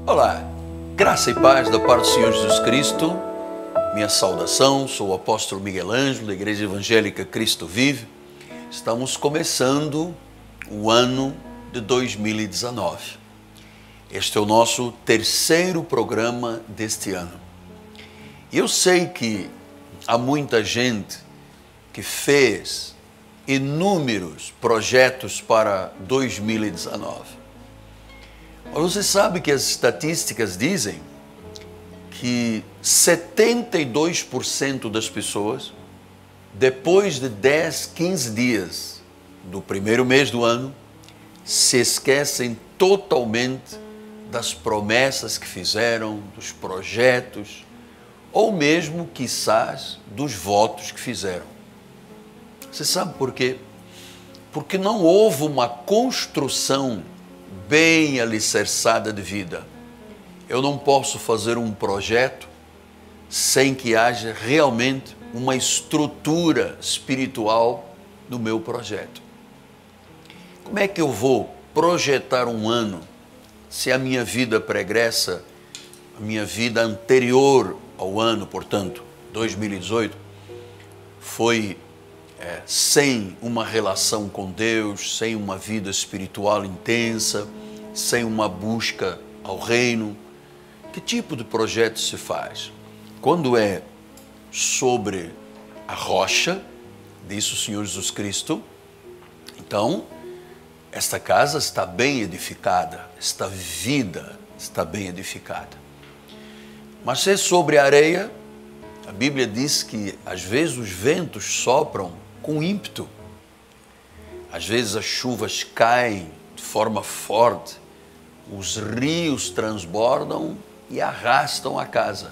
Olá, graça e paz da parte do Senhor Jesus Cristo. Minha saudação, sou o apóstolo Miguel Ângelo, da Igreja Evangélica Cristo Vive. Estamos começando o ano de 2019. Este é o nosso terceiro programa deste ano. E eu sei que há muita gente que fez inúmeros projetos para 2019. Mas você sabe que as estatísticas dizem que 72% das pessoas, depois de 10, 15 dias do primeiro mês do ano, se esquecem totalmente das promessas que fizeram, dos projetos, ou mesmo, quizás, dos votos que fizeram. Você sabe por quê? Porque não houve uma construção bem alicerçada de vida. Eu não posso fazer um projeto sem que haja realmente uma estrutura espiritual no meu projeto. Como é que eu vou projetar um ano se a minha vida pregressa, a minha vida anterior ao ano, portanto, 2018, foi sem uma relação com Deus, sem uma vida espiritual intensa, sem uma busca ao reino? Que tipo de projeto se faz? Quando é sobre a rocha, disse o Senhor Jesus Cristo, então esta casa está bem edificada, esta vida está bem edificada. Mas se é sobre a areia, a Bíblia diz que às vezes os ventos sopram com ímpeto. Às vezes as chuvas caem de forma forte, os rios transbordam e arrastam a casa.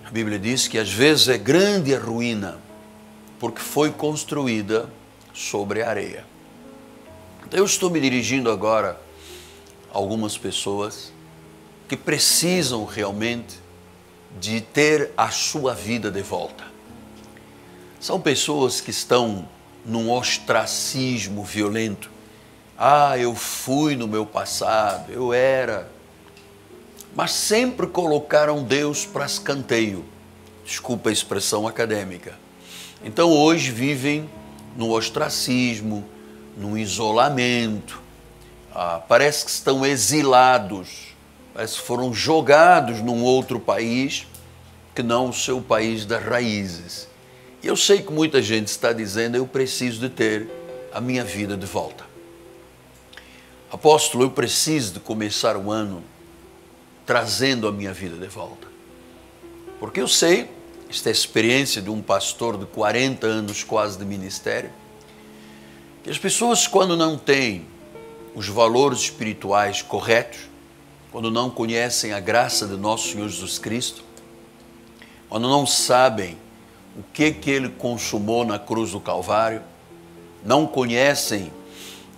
A Bíblia diz que às vezes é grande a ruína, porque foi construída sobre a areia. Então eu estou me dirigindo agora a algumas pessoas que precisam realmente de ter a sua vida de volta. São pessoas que estão num ostracismo violento. Eu fui no meu passado, eu era. Mas sempre colocaram Deus para escanteio. Desculpa a expressão acadêmica. Então hoje vivem no ostracismo, no isolamento. Parece que estão exilados, parece que foram jogados num outro país que não o seu país das raízes. E eu sei que muita gente está dizendo, eu preciso de ter a minha vida de volta. Apóstolo, eu preciso de começar o ano trazendo a minha vida de volta. Porque eu sei, esta é a experiência de um pastor de 40 anos quase de ministério, que as pessoas quando não têm os valores espirituais corretos, quando não conhecem a graça de nosso Senhor Jesus Cristo, quando não sabem o que Ele consumou na cruz do Calvário, não conhecem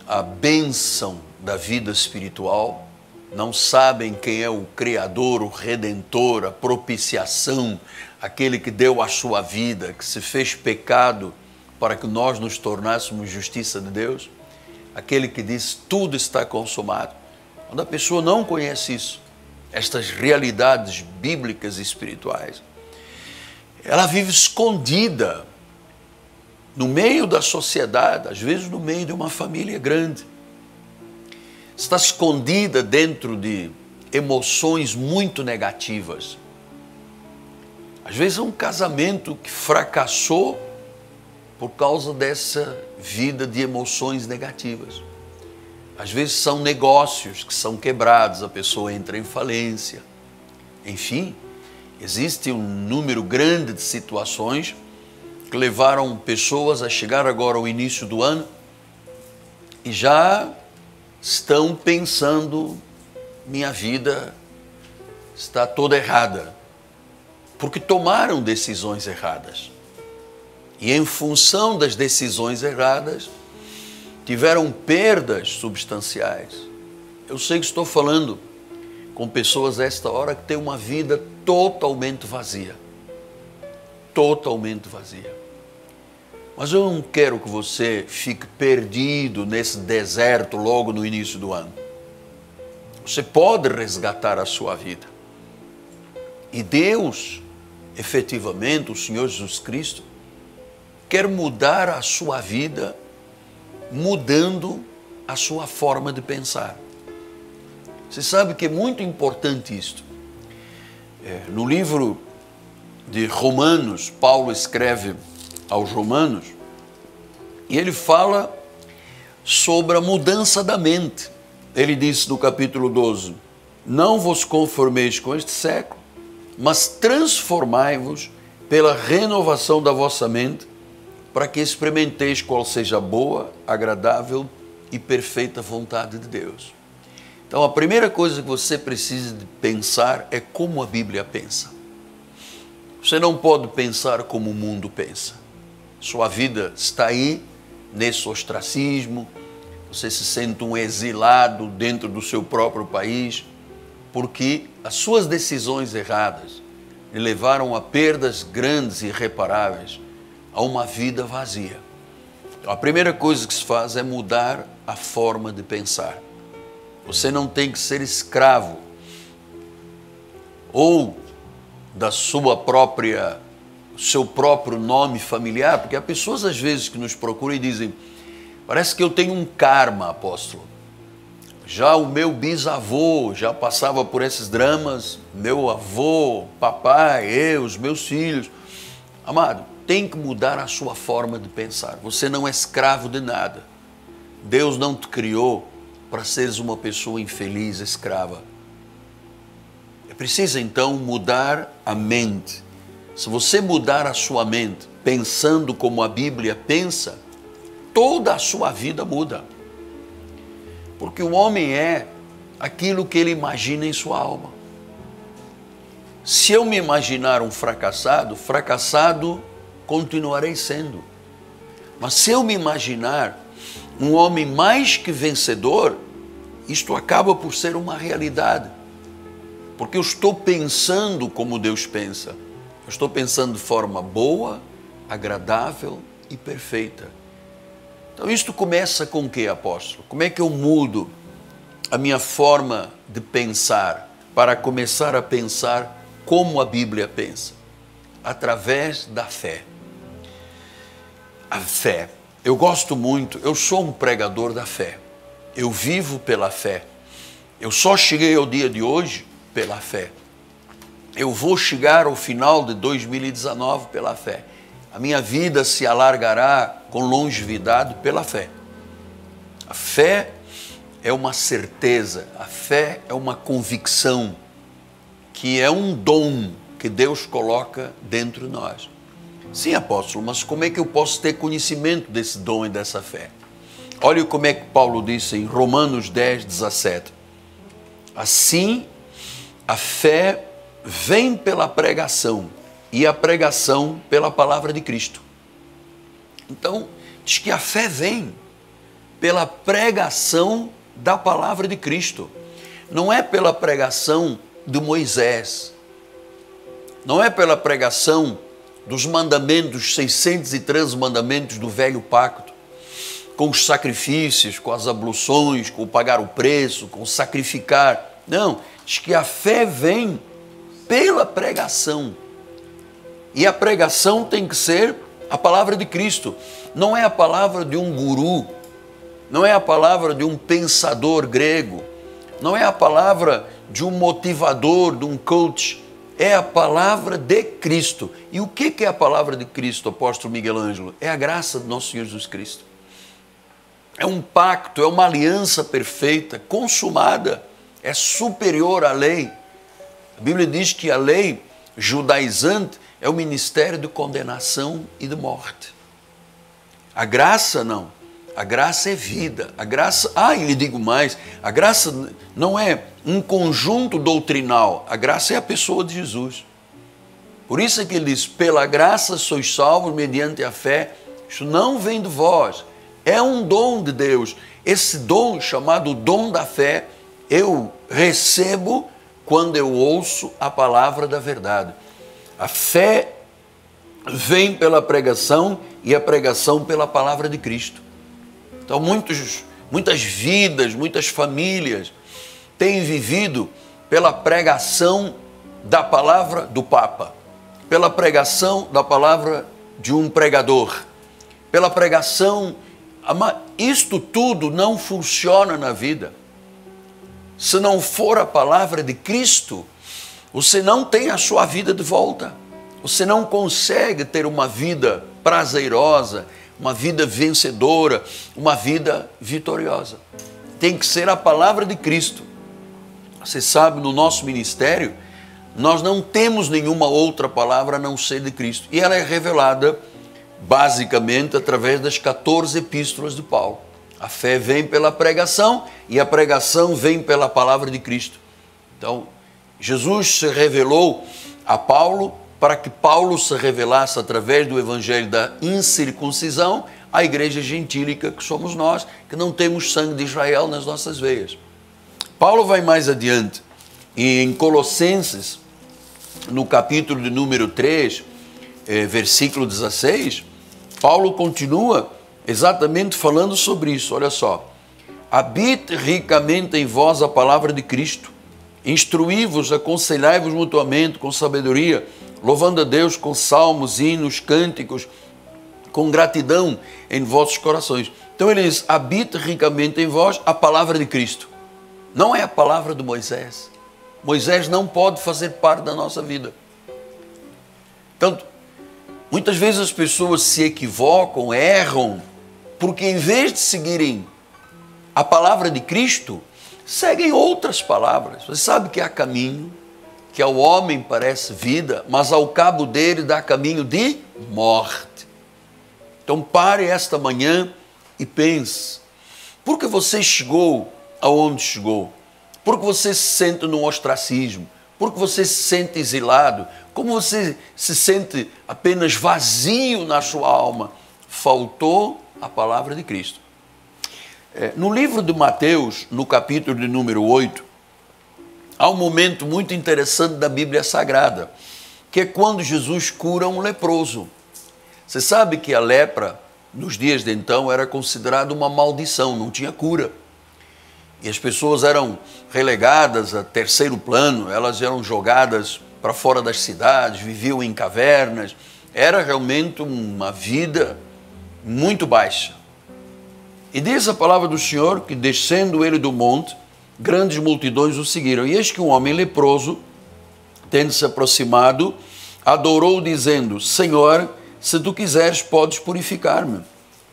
a bênção da vida espiritual, não sabem quem é o Criador, o Redentor, a propiciação, aquele que deu a sua vida, que se fez pecado para que nós nos tornássemos justiça de Deus, aquele que diz tudo está consumado. Quando a pessoa não conhece isso, estas realidades bíblicas e espirituais, ela vive escondida no meio da sociedade, às vezes no meio de uma família grande. Está escondida dentro de emoções muito negativas. Às vezes é um casamento que fracassou por causa dessa vida de emoções negativas. Às vezes são negócios que são quebrados, a pessoa entra em falência. Enfim, existe um número grande de situações que levaram pessoas a chegar agora ao início do ano e já estão pensando, minha vida está toda errada, porque tomaram decisões erradas. E em função das decisões erradas, tiveram perdas substanciais. Eu sei que estou falando com pessoas a esta hora que têm uma vida totalmente vazia. Totalmente vazia. Mas eu não quero que você fique perdido nesse deserto logo no início do ano. Você pode resgatar a sua vida. E Deus, efetivamente, o Senhor Jesus Cristo, quer mudar a sua vida, mudando a sua forma de pensar. Você sabe que é muito importante isto. No livro de Romanos, Paulo escreve aos Romanos, e ele fala sobre a mudança da mente. Ele diz no capítulo 12, não vos conformeis com este século, mas transformai-vos pela renovação da vossa mente, para que experimenteis qual seja a boa, agradável e perfeita vontade de Deus. Então, a primeira coisa que você precisa de pensar é como a Bíblia pensa. Você não pode pensar como o mundo pensa. Sua vida está aí, nesse ostracismo, você se sente um exilado dentro do seu próprio país, porque as suas decisões erradas lhe levaram a perdas grandes e irreparáveis, a uma vida vazia. Então, a primeira coisa que se faz é mudar a forma de pensar. Você não tem que ser escravo ou da seu próprio nome familiar, porque há pessoas às vezes que nos procuram e dizem, parece que eu tenho um karma, apóstolo. Já o meu bisavô já passava por esses dramas, meu avô, papai, eu, os meus filhos. Amado, tem que mudar a sua forma de pensar. Você não é escravo de nada. Deus não te criou para seres uma pessoa infeliz, escrava. É preciso então mudar a mente. Se você mudar a sua mente, pensando como a Bíblia pensa, toda a sua vida muda. Porque o homem é aquilo que ele imagina em sua alma. Se eu me imaginar um fracassado, fracassado continuarei sendo. Mas se eu me imaginar um homem mais que vencedor, isto acaba por ser uma realidade. Porque eu estou pensando como Deus pensa. Eu estou pensando de forma boa, agradável e perfeita. Então isto começa com o que, apóstolo? Como é que eu mudo a minha forma de pensar para começar a pensar como a Bíblia pensa? Através da fé. A fé. Eu gosto muito, eu sou um pregador da fé. Eu vivo pela fé. Eu só cheguei ao dia de hoje pela fé. Eu vou chegar ao final de 2019 pela fé. A minha vida se alargará com longevidade pela fé. A fé é uma certeza, a fé é uma convicção, que é um dom que Deus coloca dentro de nós. Sim, apóstolo, mas como é que eu posso ter conhecimento desse dom e dessa fé? Olha como é que Paulo disse em Romanos 10, 17. Assim, a fé vem pela pregação e a pregação pela palavra de Cristo. Então, diz que a fé vem pela pregação da palavra de Cristo. Não é pela pregação de Moisés. Não é pela pregação dos mandamentos, 613 mandamentos do velho pacto, com os sacrifícios, com as abluções, com o pagar o preço, com o sacrificar. Não, diz que a fé vem pela pregação. E a pregação tem que ser a palavra de Cristo. Não é a palavra de um guru, não é a palavra de um pensador grego, não é a palavra de um motivador, de um coach. É a palavra de Cristo. E o que é a palavra de Cristo, apóstolo Miguel Ângelo? É a graça do nosso Senhor Jesus Cristo. É um pacto, é uma aliança perfeita, consumada, é superior à lei. A Bíblia diz que a lei judaizante é o ministério de condenação e de morte. A graça não. A graça é vida. A graça, e lhe digo mais, a graça não é um conjunto doutrinal, a graça é a pessoa de Jesus. Por isso é que ele diz, pela graça sois salvos mediante a fé. Isso não vem de vós, é um dom de Deus. Esse dom, chamado dom da fé, eu recebo quando eu ouço a palavra da verdade. A fé vem pela pregação e a pregação pela palavra de Cristo. Então muitas vidas, muitas famílias tem vivido pela pregação da palavra do Papa, pela pregação da palavra de um pregador, pela pregação. Isto tudo não funciona na vida. Se não for a palavra de Cristo, você não tem a sua vida de volta. Você não consegue ter uma vida prazerosa, uma vida vencedora, uma vida vitoriosa. Tem que ser a palavra de Cristo. Você sabe, no nosso ministério, nós não temos nenhuma outra palavra a não ser de Cristo. E ela é revelada basicamente através das 14 epístolas de Paulo. A fé vem pela pregação e a pregação vem pela palavra de Cristo. Então, Jesus se revelou a Paulo para que Paulo se revelasse através do evangelho da incircuncisão à igreja gentílica que somos nós, que não temos sangue de Israel nas nossas veias. Paulo vai mais adiante e em Colossenses, no capítulo de número 3, versículo 16, Paulo continua exatamente falando sobre isso. Olha só: habite ricamente em vós a palavra de Cristo, instruí-vos, aconselhai-vos mutuamente com sabedoria, louvando a Deus com salmos, hinos, cânticos, com gratidão em vossos corações. Então ele diz: habite ricamente em vós a palavra de Cristo. Não é a palavra de Moisés. Moisés não pode fazer parte da nossa vida. Então, muitas vezes as pessoas se equivocam, erram, porque em vez de seguirem a palavra de Cristo, seguem outras palavras. Você sabe que há caminho, que ao homem parece vida, mas ao cabo dele dá caminho de morte. Então pare esta manhã e pense: por que você chegou aonde chegou? Por que você se sente no ostracismo? Por que você se sente exilado? Como você se sente apenas vazio na sua alma? Faltou a palavra de Cristo. No livro de Mateus, no capítulo de número 8, há um momento muito interessante da Bíblia Sagrada, que é quando Jesus cura um leproso. Você sabe que a lepra, nos dias de então, era considerada uma maldição, não tinha cura. E as pessoas eram relegadas a terceiro plano, elas eram jogadas para fora das cidades, viviam em cavernas. Era realmente uma vida muito baixa. E diz a palavra do Senhor que, descendo ele do monte, grandes multidões o seguiram. E eis que um homem leproso, tendo se aproximado, adorou, dizendo: Senhor, se tu quiseres, podes purificar-me.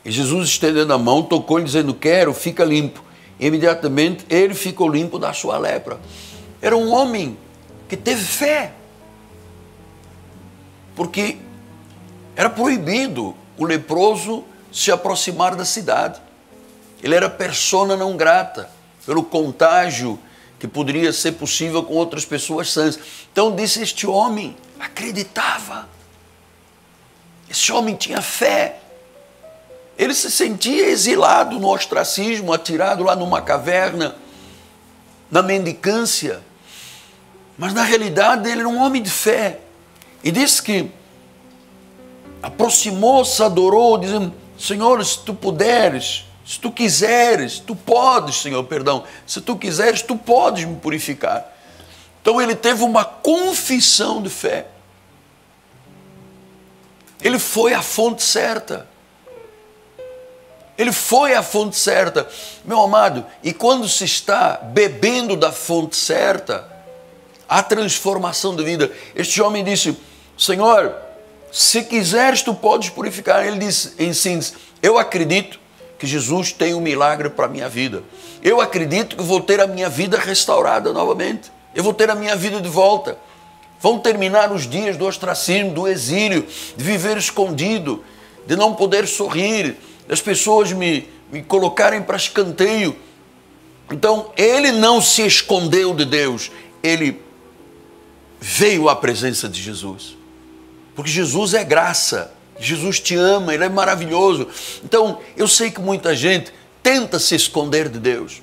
E Jesus, estendendo a mão, tocou-lhe, dizendo: quero, fica limpo. E imediatamente ele ficou limpo da sua lepra. Era um homem que teve fé, porque era proibido o leproso se aproximar da cidade. Ele era persona não grata, pelo contágio que poderia ser possível com outras pessoas sãs. Então disse: este homem acreditava, esse homem tinha fé. Ele se sentia exilado no ostracismo, atirado lá numa caverna, na mendicância. Mas na realidade ele era um homem de fé. E disse que aproximou-se, adorou, dizendo: Senhor, se tu puderes, se tu quiseres, tu podes, Senhor, perdão, se tu quiseres, tu podes me purificar. Então ele teve uma confissão de fé. Ele foi à fonte certa. Ele foi à fonte certa. Meu amado, e quando se está bebendo da fonte certa, há transformação de vida. Este homem disse: Senhor, se quiseres, tu podes purificar. Ele disse em síntese: eu acredito que Jesus tem um milagre para a minha vida. Eu acredito que vou ter a minha vida restaurada novamente. Eu vou ter a minha vida de volta. Vão terminar os dias do ostracismo, do exílio, de viver escondido, de não poder sorrir, das pessoas me colocarem para escanteio. Então, ele não se escondeu de Deus, ele veio à presença de Jesus. Porque Jesus é graça, Jesus te ama, ele é maravilhoso. Então, eu sei que muita gente tenta se esconder de Deus,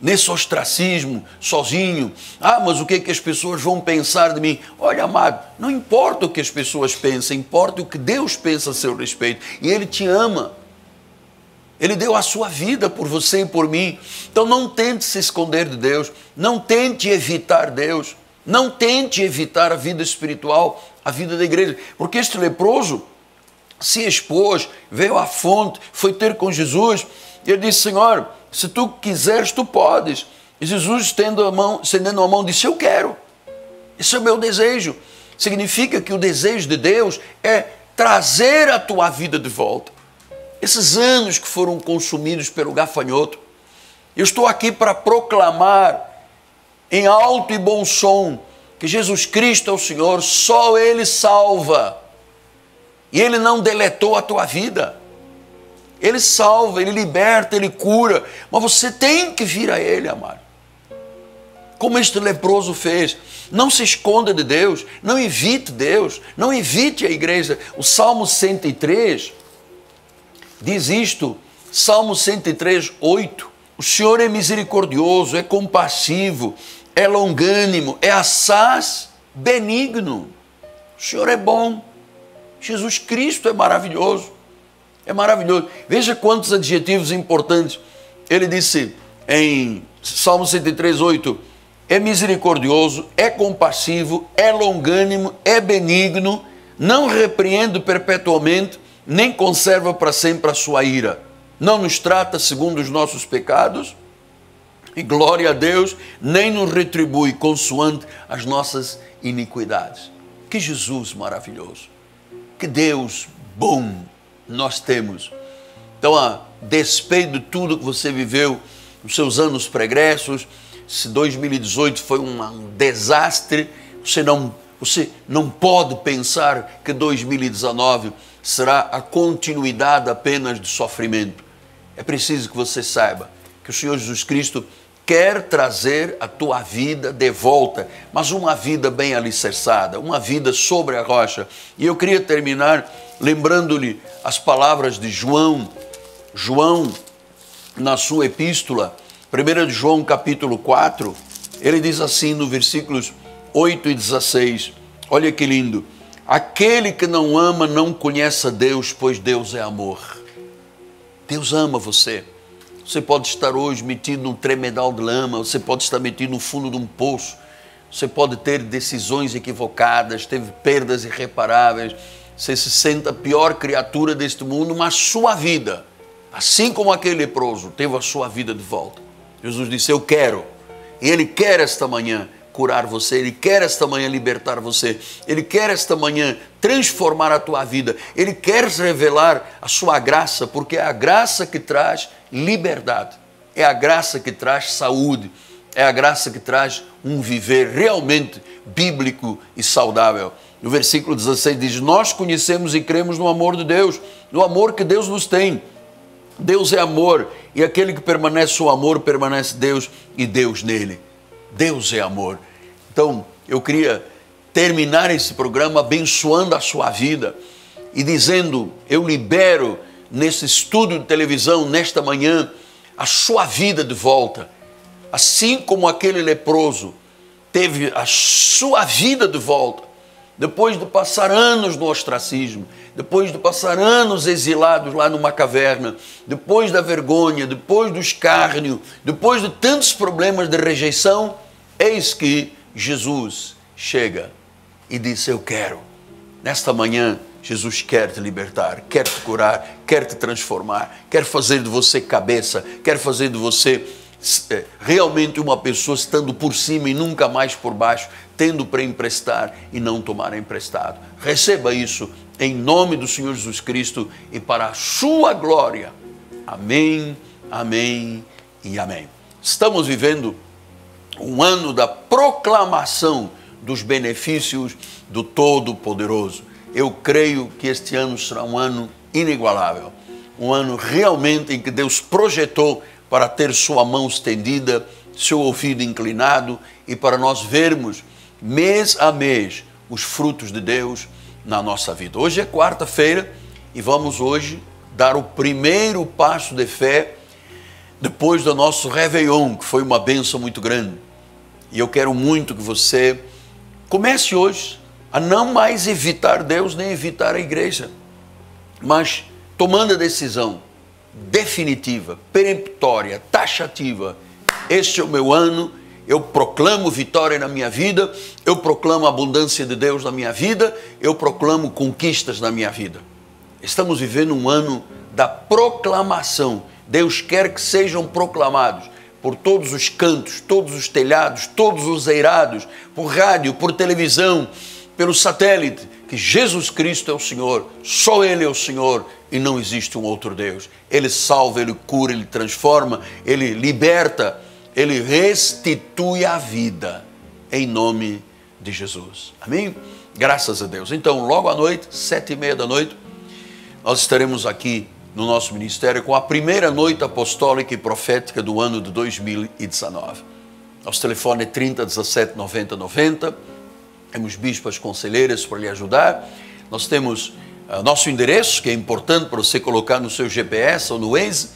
nesse ostracismo, sozinho. Mas o que é que as pessoas vão pensar de mim? Olha, amado, não importa o que as pessoas pensam, importa o que Deus pensa a seu respeito. E Ele te ama. Ele deu a sua vida por você e por mim. Então não tente se esconder de Deus, não tente evitar Deus, não tente evitar a vida espiritual, a vida da igreja, porque este leproso se expôs, veio à fonte, foi ter com Jesus, e ele disse: Senhor, se tu quiseres, tu podes. E Jesus, estendendo a mão, disse: eu quero, esse é o meu desejo. Significa que o desejo de Deus é trazer a tua vida de volta. Esses anos que foram consumidos pelo gafanhoto, eu estou aqui para proclamar em alto e bom som que Jesus Cristo é o Senhor, só Ele salva. E Ele não deletou a tua vida. Ele salva, Ele liberta, Ele cura, mas você tem que vir a Ele, amado. Como este leproso fez. Não se esconda de Deus, não evite Deus, não evite a igreja. O Salmo 103 diz isto, Salmo 103, 8. O Senhor é misericordioso, é compassivo, é longânimo, é assaz, benigno. O Senhor é bom. Jesus Cristo é maravilhoso. É maravilhoso. Veja quantos adjetivos importantes. Ele disse em Salmo 103, 8, é misericordioso, é compassivo, é longânimo, é benigno, não repreende perpetuamente, nem conserva para sempre a sua ira. Não nos trata segundo os nossos pecados, e glória a Deus, nem nos retribui consoante as nossas iniquidades. Que Jesus maravilhoso, que Deus bom nós temos. Então, a despeito de tudo que você viveu nos seus anos pregressos, se 2018 foi um desastre, você não pode pensar que 2019 será a continuidade apenas de sofrimento. É preciso que você saiba que o Senhor Jesus Cristo quer trazer a tua vida de volta, mas uma vida bem alicerçada, uma vida sobre a rocha. E eu queria terminar lembrando-lhe as palavras de João, na sua epístola, 1 de João capítulo 4, ele diz assim no versículos 8 e 16, olha que lindo: aquele que não ama não conhece a Deus, pois Deus é amor. Deus ama você. Você pode estar hoje metido num tremedal de lama, você pode estar metido no fundo de um poço, você pode ter decisões equivocadas, teve perdas irreparáveis, você se sente a pior criatura deste mundo, mas sua vida, assim como aquele leproso, teve a sua vida de volta. Jesus disse: eu quero. E Ele quer esta manhã curar você, Ele quer esta manhã libertar você, Ele quer esta manhã transformar a tua vida, Ele quer revelar a sua graça, porque é a graça que traz liberdade, é a graça que traz saúde, é a graça que traz um viver realmente bíblico e saudável. No versículo 16 diz: nós conhecemos e cremos no amor de Deus, no amor que Deus nos tem. Deus é amor, e aquele que permanece o amor, permanece Deus e Deus nele. Deus é amor. Então, eu queria terminar esse programa abençoando a sua vida e dizendo: eu libero nesse estúdio de televisão, nesta manhã, a sua vida de volta. Assim como aquele leproso teve a sua vida de volta, depois de passar anos no ostracismo, depois de passar anos exilados lá numa caverna, depois da vergonha, depois do escárnio, depois de tantos problemas de rejeição, eis que Jesus chega e disse: eu quero. Nesta manhã, Jesus quer te libertar, quer te curar, quer te transformar, quer fazer de você cabeça, quer fazer de você realmente uma pessoa estando por cima e nunca mais por baixo, tendo para emprestar e não tomar emprestado. Receba isso em nome do Senhor Jesus Cristo e para a sua glória. Amém, amém e amém. Estamos vivendo um ano da proclamação dos benefícios do Todo-Poderoso. Eu creio que este ano será um ano inigualável, um ano realmente em que Deus projetou para ter sua mão estendida, seu ouvido inclinado e para nós vermos mês a mês os frutos de Deus na nossa vida. Hoje é quarta-feira e vamos hoje dar o primeiro passo de fé depois do nosso Réveillon, que foi uma bênção muito grande. E eu quero muito que você comece hoje a não mais evitar Deus nem evitar a igreja, mas tomando a decisão definitiva, peremptória, taxativa. Este é o meu ano, eu proclamo vitória na minha vida, eu proclamo a abundância de Deus na minha vida, eu proclamo conquistas na minha vida. Estamos vivendo um ano da proclamação. Deus quer que sejam proclamados por todos os cantos, todos os telhados, todos os eirados, por rádio, por televisão, pelo satélite, que Jesus Cristo é o Senhor, só Ele é o Senhor e não existe um outro Deus. Ele salva, Ele cura, Ele transforma, Ele liberta, Ele restitui a vida, em nome de Jesus. Amém? Graças a Deus. Então, logo à noite, 7h30 da noite, nós estaremos aqui no nosso ministério com a primeira noite apostólica e profética do ano de 2019. Nosso telefone é 30 17 90 90. Temos bispas conselheiras para lhe ajudar. Nós temos nosso endereço, que é importante para você colocar no seu GPS ou no Waze.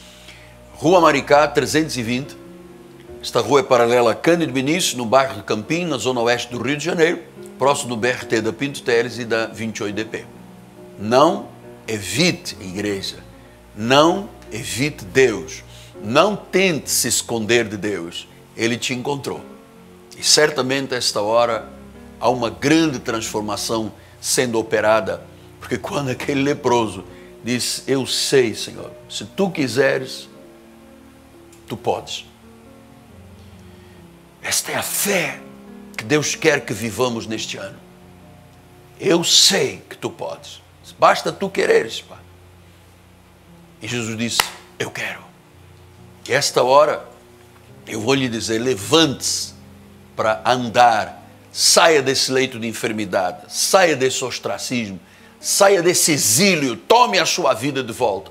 Rua Maricá 320. Esta rua é paralela a Cândido Vinícius, no bairro de Campim, na zona oeste do Rio de Janeiro, próximo do BRT da Pinto Teles e da 28DP. Não evite igreja, não evite Deus, não tente se esconder de Deus. Ele te encontrou. E certamente a esta hora há uma grande transformação sendo operada, porque quando aquele leproso disse, eu sei, Senhor, se tu quiseres, tu podes. Esta é a fé que Deus quer que vivamos neste ano. Eu sei que tu podes. Basta tu quereres, Pai. E Jesus disse, eu quero. E esta hora, eu vou lhe dizer, levante-se para andar, saia desse leito de enfermidade, saia desse ostracismo, saia desse exílio, tome a sua vida de volta.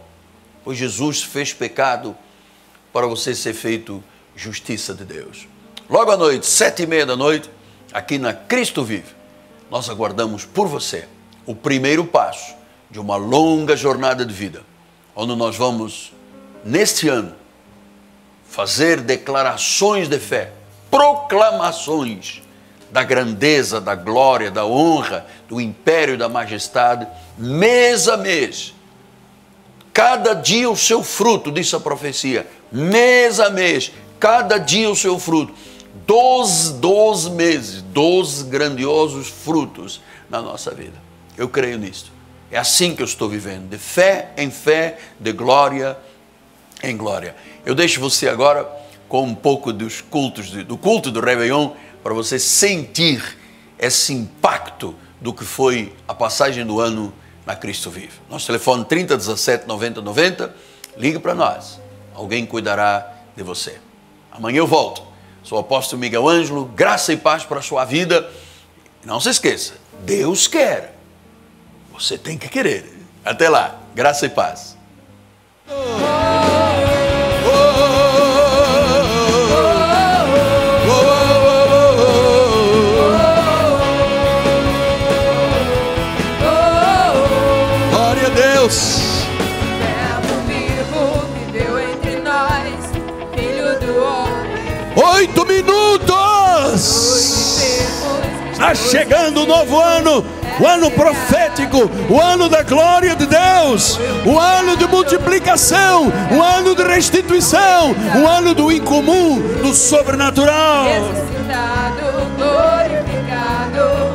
Pois Jesus fez pecado para você ser feito justiça de Deus. Logo à noite, 7h30 da noite, aqui na Cristo Vive, nós aguardamos por você o primeiro passo de uma longa jornada de vida, onde nós vamos, neste ano, fazer declarações de fé, proclamações da grandeza, da glória, da honra, do império, da majestade, mês a mês. Cada dia o seu fruto, disse a profecia, mês a mês, cada dia o seu fruto. 12 meses, 12 grandiosos frutos na nossa vida. Eu creio nisto. É assim que eu estou vivendo, de fé em fé, de glória em glória. Eu deixo você agora com um pouco dos cultos, do culto do Réveillon, para você sentir esse impacto do que foi a passagem do ano na Cristo Vive. Nosso telefone 30 17 90 90. Ligue para nós. Alguém cuidará de você. Amanhã eu volto. Sou o apóstolo Miguel Ângelo. Graça e paz para a sua vida. Não se esqueça. Deus quer. Você tem que querer. Até lá. Graça e paz. Glória a Deus. Verbo vivo viveu entre nós, Filho do homem. 8 minutos. Está chegando o novo ano, o ano profético, o ano da glória de Deus, o ano de multiplicação, o ano de restituição, o ano do incomum, do sobrenatural. Ressuscitado, glorificado,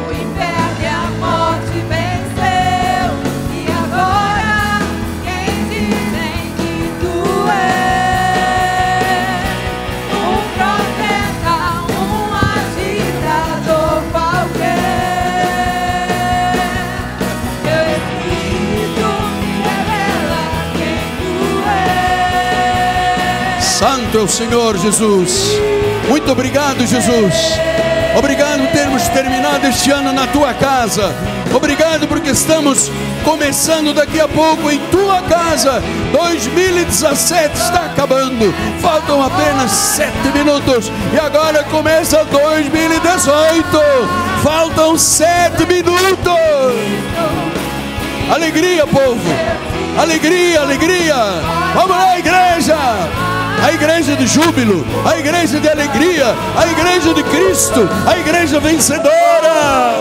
o inferno e a morte venceu. E agora, quem dizem que tu és? Um profeta, um agitador qualquer. Teu Espírito me revela quem tu és. Santo é o Senhor Jesus. Muito obrigado, Jesus. Obrigado por termos terminado este ano na tua casa. Obrigado porque estamos começando daqui a pouco em tua casa. 2017 está acabando. Faltam apenas 7 minutos. E agora começa 2018. Faltam 7 minutos. Alegria, povo. Alegria, alegria. Vamos lá, igreja. A igreja de júbilo, a igreja de alegria, a igreja de Cristo, a igreja vencedora.